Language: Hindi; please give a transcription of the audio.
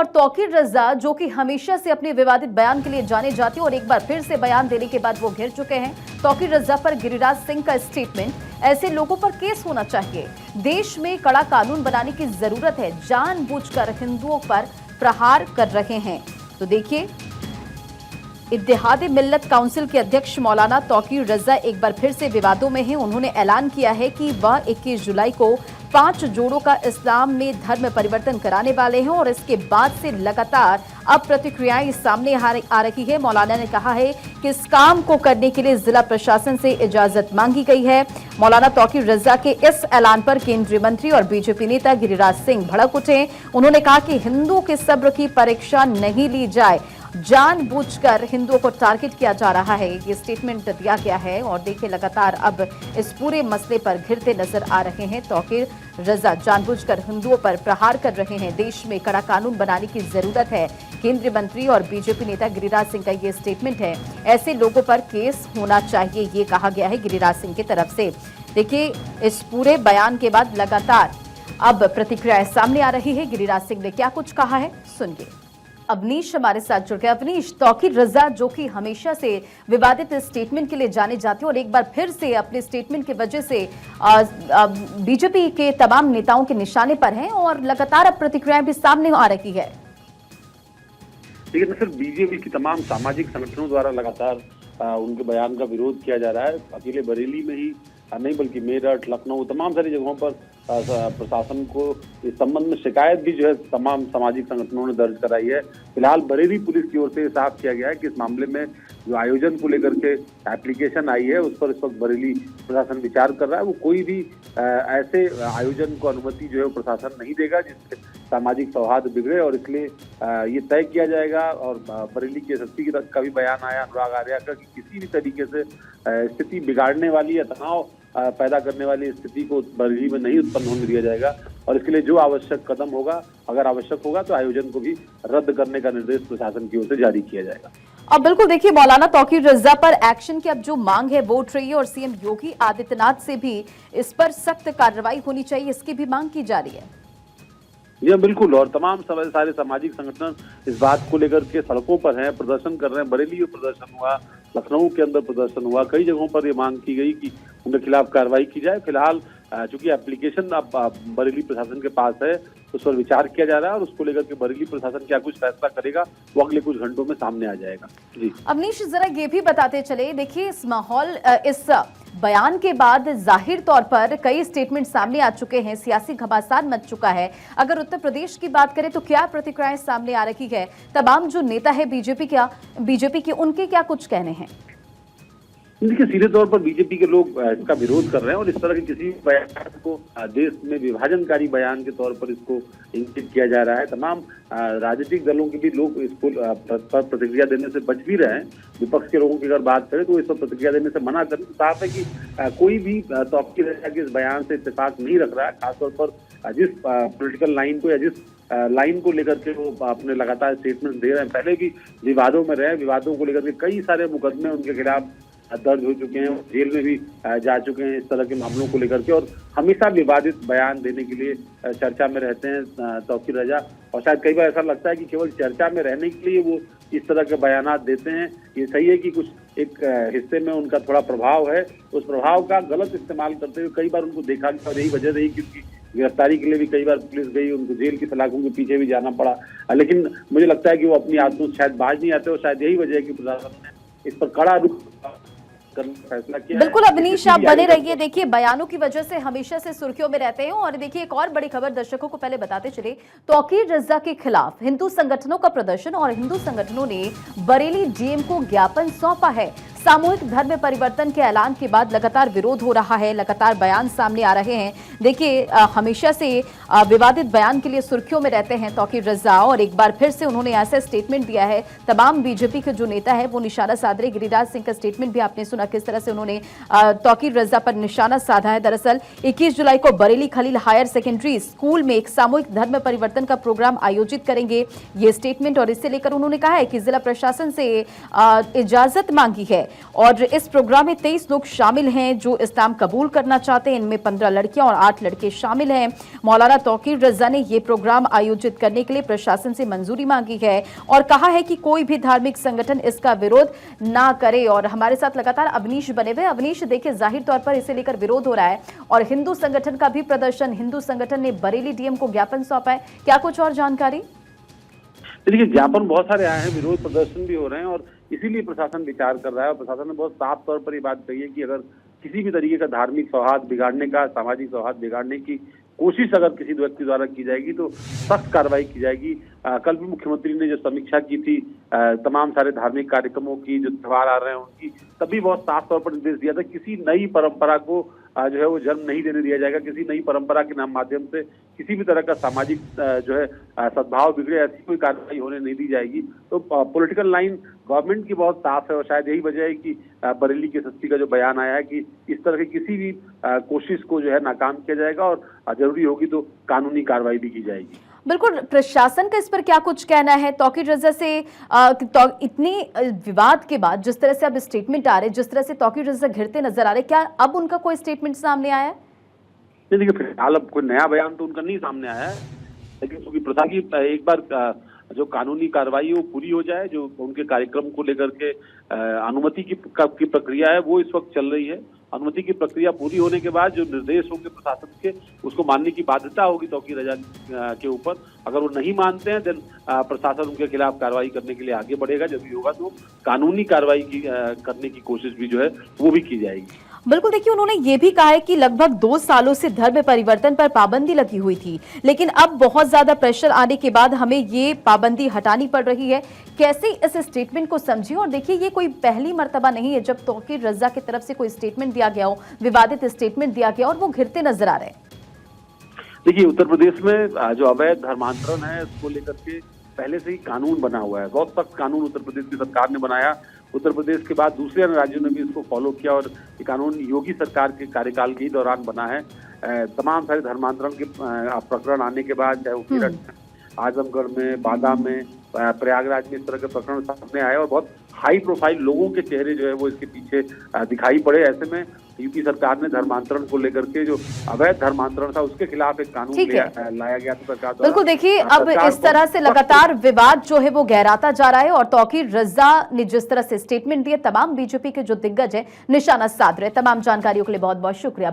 और तौकीर रजा जो कि हमेशा से अपने विवादित बयान के लिए जाने जाते हैं और एक बार फिर से बयान देने के बाद वो घिर चुके हैं। तौकीर रजा पर गिरिराज सिंह का स्टेटमेंट, ऐसे लोगों पर केस होना चाहिए, देश में कड़ा कानून बनाने की जरूरत है, जानबूझकर हिंदुओं पर प्रहार कर रहे हैं। तो देखिए, इत्तेहाद मिल्लत काउंसिल के अध्यक्ष मौलाना तौकीर रजा एक बार फिर से विवादों में हैं। उन्होंने ऐलान किया है कि वह 21 जुलाई को 5 जोड़ों का इस्लाम में धर्म परिवर्तन कराने वाले हैं और इसके बाद से लगातार अब प्रतिक्रियाएं सामने आ रही है। मौलाना ने कहा है कि इस काम को करने के लिए जिला प्रशासन से इजाजत मांगी गई है। मौलाना तौकीर रजा के इस ऐलान पर केंद्रीय मंत्री और बीजेपी नेता गिरिराज सिंह भड़क उठे। उन्होंने कहा कि हिंदुओं के सब्र की परीक्षा नहीं ली जाए, जानबूझकर हिंदुओं को टारगेट किया जा रहा है, ये स्टेटमेंट दिया गया है। और देखिए, लगातार अब इस पूरे मसले पर घिरते नजर आ रहे हैं। तौकीर रजा जानबूझकर हिंदुओं पर प्रहार कर रहे हैं, देश में कड़ा कानून बनाने की जरूरत है। केंद्रीय मंत्री और बीजेपी नेता गिरिराज सिंह का ये स्टेटमेंट है, ऐसे लोगों पर केस होना चाहिए, ये कहा गया है गिरिराज सिंह की तरफ से। देखिए, इस पूरे बयान के बाद लगातार अब प्रतिक्रियाएं सामने आ रही है। गिरिराज सिंह ने क्या कुछ कहा है, सुनिए। अवनीश हमारे साथ जुड़ गए। अवनीश, तौकीर रजा जो कि हमेशा से विवादित स्टेटमेंट के लिए जाने जाते हैं और एक बार फिर से अपने स्टेटमेंट की वजह से बीजेपी के तमाम नेताओं के निशाने पर हैं और लगातार अब प्रतिक्रियाएं भी सामने आ रही है। देखिए, न सिर्फ बीजेपी की तमाम सामाजिक संगठनों द्वारा लगातार उनके बयान का विरोध किया जा रहा है। अकेले बरेली में ही नहीं बल्कि मेरठ, लखनऊ, तमाम सारी जगहों पर प्रशासन को इस संबंध में शिकायत भी जो है तमाम सामाजिक संगठनों ने दर्ज कराई है। फिलहाल बरेली पुलिस की ओर से साफ किया गया है कि इस मामले में जो आयोजन को लेकर के एप्लीकेशन आई है उस पर इस वक्त बरेली प्रशासन विचार कर रहा है। वो कोई भी ऐसे आयोजन को अनुमति जो है वो प्रशासन नहीं देगा जिससे सामाजिक सौहार्द बिगड़े, और इसलिए ये तय किया जाएगा। और बरेली के एसएसपी का भी बयान आया, अनुराग आर्या का, कि किसी भी तरीके से स्थिति बिगाड़ने वाली या तनाव पैदा करने वाली स्थिति को बरेली में नहीं उत्पन्न होने दिया जाएगा, और इसके लिए जो आवश्यक कदम होगा, अगर आवश्यक होगा तो आयोजन को भी रद्द करने का निर्देश प्रशासन की ओर से जारी किया जाएगा। अब बिल्कुल देखिए, मौलाना तौकीर रजा पर एक्शन की अब जो मांग है वो उठ रही है और सीएम योगी आदित्यनाथ से भी इस पर सख्त कार्रवाई होनी चाहिए, इसकी भी मांग की जा रही है। जी बिल्कुल, और तमाम सारे सामाजिक संगठन इस बात को लेकर के सड़कों पर हैं, प्रदर्शन कर रहे हैं। बरेली में प्रदर्शन हुआ, लखनऊ के अंदर प्रदर्शन हुआ, कई जगहों पर ये मांग की गई कि उनके खिलाफ कार्रवाई की जाए। फिलहाल चूंकि एप्लीकेशन अब बरेली प्रशासन के पास है, उस पर विचार किया जा रहा है और उसको लेकर के बरेली प्रशासन क्या कुछ फैसला करेगा वो अगले कुछ घंटों में सामने आ जाएगा। जी अवनीश, जरा ये भी बताते चले, देखिए इस माहौल, इस बयान के बाद जाहिर तौर पर कई स्टेटमेंट सामने आ चुके हैं, सियासी घमासान मच चुका है। अगर उत्तर प्रदेश की बात करें तो क्या प्रतिक्रियाएं सामने आ रही है? तमाम जो नेता है बीजेपी के, उनके क्या कुछ कहने हैं? देखिए, सीधे तौर पर बीजेपी के लोग इसका विरोध कर रहे हैं और इस तरह के किसी बयान को देश में विभाजनकारी बयान के तौर पर इसको इंगित किया जा रहा है। तमाम राजनीतिक दलों के भी लोग इसको पर प्रतिक्रिया देने से बच भी रहे हैं। विपक्ष के लोगों की अगर बात करें तो इस पर प्रतिक्रिया देने से मना करें। तो साफ है कि कोई भी तौकीर रजा के इस बयान से इत्तेफाक नहीं रख रहा है, खासतौर पर जिस पॉलिटिकल लाइन को या जिस लाइन को लेकर के वो अपने लगातार स्टेटमेंट दे रहे हैं। पहले भी विवादों में रहे, विवादों को लेकर के कई सारे मुकदमे उनके खिलाफ दर्ज हो चुके हैं, जेल में भी जा चुके हैं इस तरह के मामलों को लेकर के, और हमेशा विवादित बयान देने के लिए चर्चा में रहते हैं तौकीर रजा। और शायद कई बार ऐसा लगता है कि केवल चर्चा में रहने के लिए वो इस तरह के बयानात देते हैं। ये सही है कि कुछ एक हिस्से में उनका थोड़ा प्रभाव है, उस प्रभाव का गलत इस्तेमाल करते हुए कई बार उनको देखा गया और यही वजह रही कि उनकी गिरफ्तारी के लिए भी कई बार पुलिस गई, उनको जेल की सलाखों के पीछे भी जाना पड़ा। लेकिन मुझे लगता है कि वो अपनी आदतों से शायद बाज नहीं आते और शायद यही वजह है कि प्रशासन ने इस पर कड़ा रुख फैसला किया। बिल्कुल अवनीश, आप बने रहिए। देखिए, बयानों की वजह से हमेशा से सुर्खियों में रहते हैं। और देखिए, एक और बड़ी खबर दर्शकों को पहले बताते चले, तौकीर रजा के खिलाफ हिंदू संगठनों का प्रदर्शन और हिंदू संगठनों ने बरेली डीएम को ज्ञापन सौंपा है। सामूहिक धर्म परिवर्तन के ऐलान के बाद लगातार विरोध हो रहा है, लगातार बयान सामने आ रहे हैं। देखिए, हमेशा से विवादित बयान के लिए सुर्खियों में रहते हैं तौकीर रजा, और एक बार फिर से उन्होंने ऐसा स्टेटमेंट दिया है। तमाम बीजेपी के जो नेता है वो निशाना साध रहे। गिरिराज सिंह का स्टेटमेंट भी आपने सुना, किस तरह से उन्होंने तौकीर रजा पर निशाना साधा है। दरअसल 21 जुलाई को Bareilly Khalil higher secondary school में एक सामूहिक धर्म परिवर्तन का प्रोग्राम आयोजित करेंगे, ये स्टेटमेंट। और इससे लेकर उन्होंने कहा है कि जिला प्रशासन से इजाजत मांगी है। और इस प्रोग्राम में 23 लोग शामिल हैं जो इस्लाम कबूल करना चाहते हैं। इनमें 15 लड़कियां और 8 लड़के शामिल हैं। मौलाना तौकीर रजा ने ये प्रोग्राम आयोजित करने के लिए प्रशासन से मंजूरी मांगी है और कहा है कि कोई भी धार्मिक संगठन इसका विरोध ना करे। और हमारे साथ लगातार अवनीश बने हुए। अवनीश, देखिए जाहिर तौर पर इसे लेकर विरोध हो रहा है और हिंदू संगठन का भी प्रदर्शन, हिंदू संगठन ने बरेली डीएम को ज्ञापन सौंपा है, क्या कुछ और जानकारी? देखिए, ज्ञापन बहुत सारे आए हैं, विरोध प्रदर्शन भी हो रहे हैं और इसीलिए प्रशासन विचार कर रहा है। और प्रशासन ने बहुत साफ तौर पर ये बात कही है कि अगर किसी भी तरीके का धार्मिक सौहार्द बिगाड़ने का, सामाजिक सौहार्द बिगाड़ने की कोशिश अगर किसी व्यक्ति द्वारा की जाएगी तो सख्त कार्रवाई की जाएगी। कल भी मुख्यमंत्री ने जो समीक्षा की थी तमाम सारे धार्मिक कार्यक्रमों की, जो त्योहार आ रहे हैं उनकी, तभी बहुत साफ तौर पर निर्देश दिया था किसी नई परंपरा को जो है वो जन्म नहीं देने दिया जाएगा। किसी नई परंपरा के नाम माध्यम से किसी भी तरह का सामाजिक जो है सद्भाव बिगड़े, ऐसी कोई कार्रवाई होने नहीं दी जाएगी। तो पॉलिटिकल लाइन गवर्नमेंट की बहुत साफ है और शायद यही वजह है कि बरेली के एसएसपी का जो बयान आया है कि इस तरह की किसी भी कोशिश को जो है नाकाम किया जाएगा और जरूरी होगी तो कानूनी कार्रवाई भी की जाएगी। बिल्कुल, प्रशासन का इस पर क्या कुछ कहना है? तौकीर रजा से इतनी विवाद के बाद जिस तरह से अब स्टेटमेंट आ रहे, जिस तरह से तौकीर रजा घिरते नजर आ रहे, क्या अब उनका कोई स्टेटमेंट सामने आया है? नहीं, देखिए फिलहाल अब कोई नया बयान तो उनका नहीं सामने आया है, लेकिन क्योंकि प्रथा की एक बार जो कानूनी कार्रवाई है वो पूरी हो जाए, जो उनके कार्यक्रम को लेकर के अनुमति की प्रक्रिया है वो इस वक्त चल रही है। अनुमति की प्रक्रिया पूरी होने के बाद जो निर्देश होंगे प्रशासन के, उसको मानने की बाध्यता होगी तौकीर रजा के ऊपर। अगर वो नहीं मानते हैं देन प्रशासन उनके खिलाफ कार्रवाई करने के लिए आगे बढ़ेगा। जब भी होगा तो कानूनी कार्रवाई करने की कोशिश भी जो है वो भी की जाएगी। बिल्कुल, देखिए उन्होंने ये भी कहा है कि लगभग 2 सालों से धर्म परिवर्तन पर पाबंदी लगी हुई थी, लेकिन अब बहुत ज्यादा प्रेशर आने के बाद हमें ये पाबंदी हटानी पड़ रही है। कैसे इस स्टेटमेंट को समझिए? और देखिए ये कोई पहली मर्तबा नहीं है जब तौकीर रजा की तरफ से कोई स्टेटमेंट दिया गया हो, विवादित स्टेटमेंट दिया गया और वो घिरते नजर आ रहे हैं। देखिए, उत्तर प्रदेश में जो अवैध धर्मांतरण है उसको लेकर के पहले से ही कानून बना हुआ है। बहुत सख्त कानून उत्तर प्रदेश की सरकार ने बनाया। उत्तर प्रदेश के बाद दूसरे राज्यों ने भी इसको फॉलो किया और ये कानून योगी सरकार के कार्यकाल के ही दौरान बना है। तमाम सारे धर्मांतरण के प्रकरण आने के बाद, चाहे वो केरल, आजमगढ़ में, बादा में, प्रयागराज में इस तरह के प्रकरण सामने आए और बहुत हाई प्रोफाइल लोगों के चेहरे जो है वो इसके पीछे दिखाई पड़े। ऐसे में यूपी सरकार ने धर्मांतरण को लेकर के, जो अवैध धर्मांतरण था उसके खिलाफ एक कानून लाया गया था सरकार द्वारा। बिल्कुल, देखिए अब इस तरह से लगातार विवाद जो है वो गहराता जा रहा है और तौकीर रजा ने जिस तरह से स्टेटमेंट दिए, तमाम बीजेपी के जो दिग्गज है निशाना साध रहे। तमाम जानकारियों के लिए बहुत बहुत शुक्रिया।